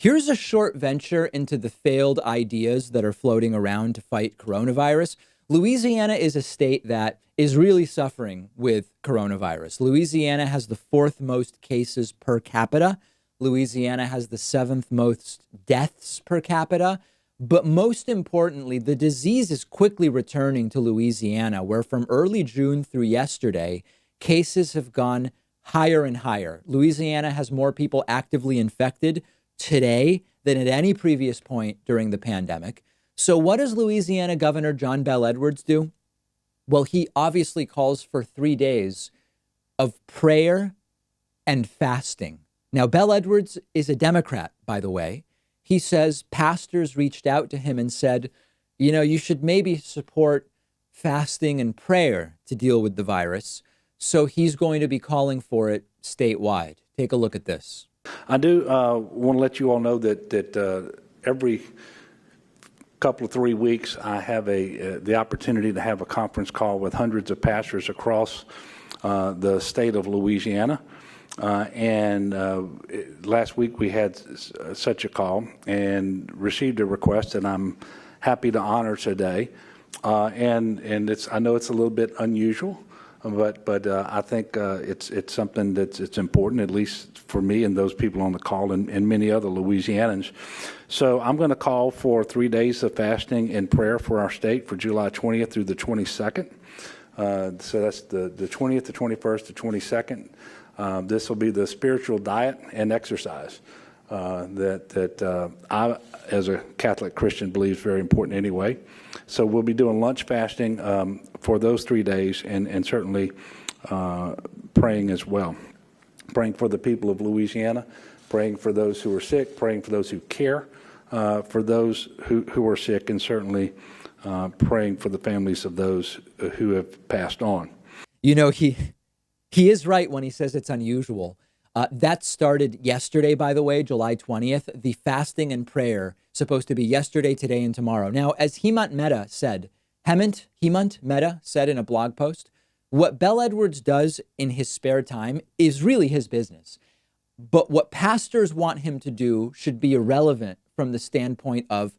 Here's a short venture into the failed ideas that are floating around to fight coronavirus. Louisiana is a state that is really suffering with coronavirus. Louisiana has the fourth most cases per capita. Louisiana has the seventh most deaths per capita. But most importantly, the disease is quickly returning to Louisiana, where from early June through yesterday, cases have gone higher and higher. Louisiana has more people actively infected today than at any previous point during the pandemic. So what does Louisiana Governor John Bel Edwards do? Well, he obviously calls for 3 days of prayer and fasting. Now, Bel Edwards is a Democrat, by the way. He says pastors reached out to him and said, you know, you should maybe support fasting and prayer to deal with the virus. So he's going to be calling for it statewide. Take a look at this. I do want to let you all know that every couple of 3 weeks I have the opportunity to have a conference call with hundreds of pastors across the state of Louisiana. Last week we had such a call and received a request that I'm happy to honor today. And I know it's a little bit unusual. But I think it's something it's important, at least for me and those people on the call and many other Louisianans. So I'm going to call for 3 days of fasting and prayer for our state for July 20th through the 22nd. So that's the 20th, the 21st, the 22nd. This will be the spiritual diet and exercise that I, as a Catholic Christian, believe is very important anyway. So we'll be doing lunch fasting for those 3 days and certainly praying as well. Praying for the people of Louisiana, praying for those who are sick, praying for those who care for those who are sick, and certainly praying for the families of those who have passed on. You know, he is right when he says it's unusual. That started yesterday, by the way, July 20th. The fasting and prayer supposed to be yesterday, today, and tomorrow. Now, as Hemant Mehta said in a blog post, what Bel Edwards does in his spare time is really his business. But what pastors want him to do should be irrelevant from the standpoint of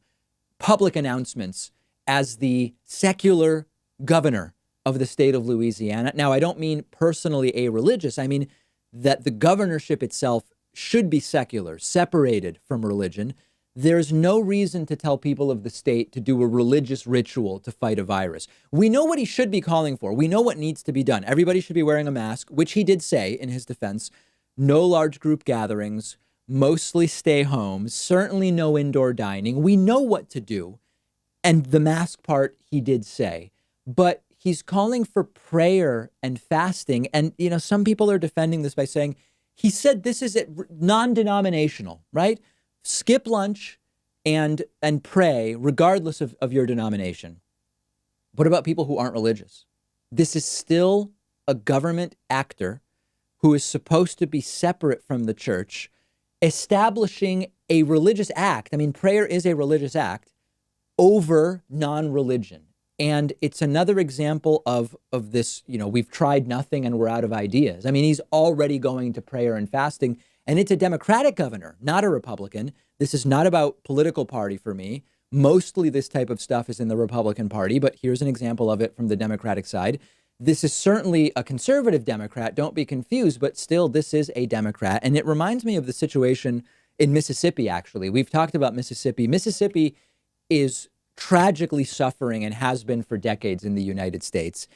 public announcements as the secular governor of the state of Louisiana. Now, I don't mean personally a-religious. I mean that the governorship itself should be secular, separated from religion. There's no reason to tell people of the state to do a religious ritual to fight a virus. We know what he should be calling for. We know what needs to be done. Everybody should be wearing a mask, which he did say in his defense. No large group gatherings, mostly stay home, certainly no indoor dining. We know what to do. And the mask part he did say. But he's calling for prayer and fasting. And, you know, some people are defending this by saying, he said this is non-denominational, right? Skip lunch and pray regardless of your denomination. What about people who aren't religious? This is still a government actor who is supposed to be separate from the church, establishing a religious act. I mean, prayer is a religious act over non-religion. And it's another example of this, you know, we've tried nothing and we're out of ideas. I mean, he's already going to prayer and fasting, and it's a Democratic governor, not a Republican. This is not about political party for me. Mostly this type of stuff is in the Republican Party, but here's an example of it from the Democratic side. This is certainly a conservative Democrat, don't be confused, but still this is a Democrat. And it reminds me of the situation in Mississippi, actually. We've talked about Mississippi. Mississippi is tragically suffering and has been for decades in the United States.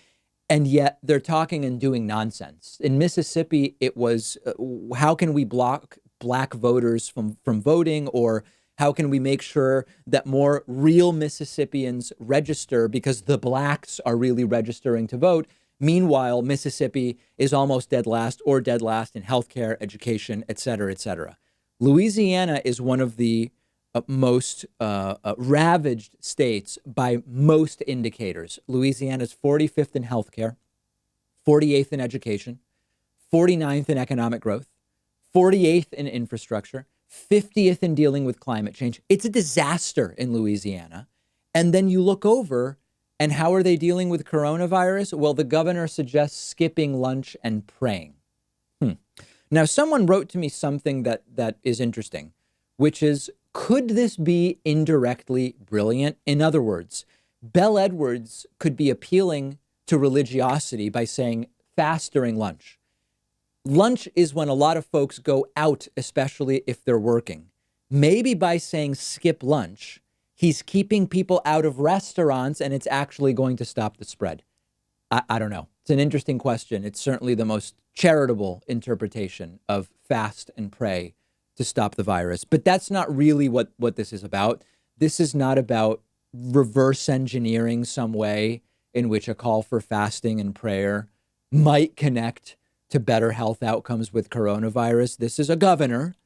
And yet they're talking and doing nonsense. In Mississippi, it was, how can we block black voters from voting? Or how can we make sure that more real Mississippians register because the blacks are really registering to vote? Meanwhile, Mississippi is almost dead last or dead last in healthcare, education, et cetera, et cetera. Louisiana is one of the most ravaged states by most indicators. Louisiana's 45th in healthcare, 48th in education, 49th in economic growth, 48th in infrastructure, 50th in dealing with climate change. It's a disaster in Louisiana. And then you look over, and how are they dealing with coronavirus? Well, the governor suggests skipping lunch and praying. Now, someone wrote to me something that is interesting. which is, could this be indirectly brilliant? In other words, Belle Edwards could be appealing to religiosity by saying fast during lunch. Lunch is when a lot of folks go out, especially if they're working. Maybe by saying skip lunch, he's keeping people out of restaurants and it's actually going to stop the spread. I don't know. It's an interesting question. It's certainly the most charitable interpretation of fast and pray to stop the virus. But that's not really what this is about. This is not about reverse engineering some way in which a call for fasting and prayer might connect to better health outcomes with coronavirus. This is a governor,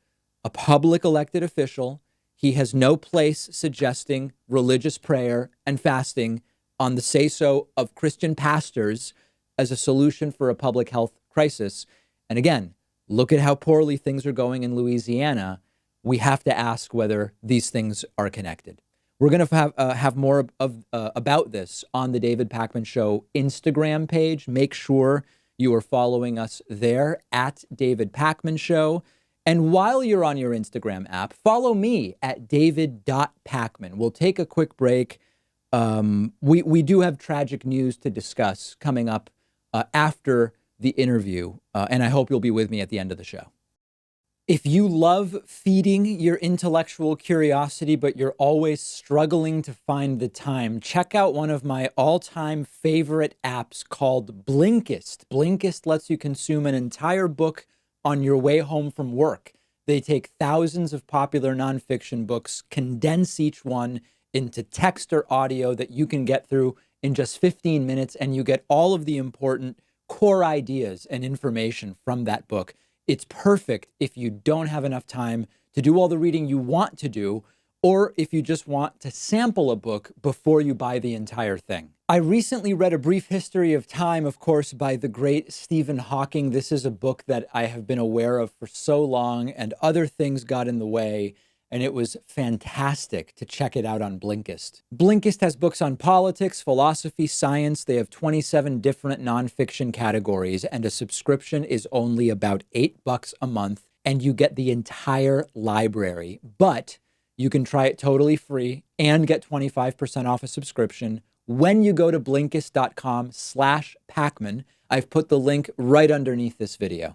a public elected official. He has no place suggesting religious prayer and fasting on the say-so of Christian pastors as a solution for a public health crisis. And again, look at how poorly things are going in Louisiana. We have to ask whether these things are connected. We're going to have more about this on the David Pakman Show Instagram page. Make sure you are following us there at David Pakman Show. And while you're on your Instagram app, follow me at david.pakman. We'll take a quick break. We do have tragic news to discuss coming up after the interview, and I hope you'll be with me at the end of the show. If you love feeding your intellectual curiosity, but you're always struggling to find the time, check out one of my all-time favorite apps called Blinkist. Blinkist lets you consume an entire book on your way home from work. They take thousands of popular nonfiction books, condense each one into text or audio that you can get through in just 15 minutes, and you get all of the important core ideas and information from that book. It's perfect if you don't have enough time to do all the reading you want to do, or if you just want to sample a book before you buy the entire thing. I recently read A Brief History of Time, of course, by the great Stephen Hawking. This is a book that I have been aware of for so long, and other things got in the way, and it was fantastic to check it out on Blinkist. Blinkist has books on politics, philosophy, science. They have 27 different nonfiction categories, and a subscription is only about $8 a month, and you get the entire library. But you can try it totally free and get 25% off a subscription when you go to Blinkist.com/Pakman. I've put the link right underneath this video.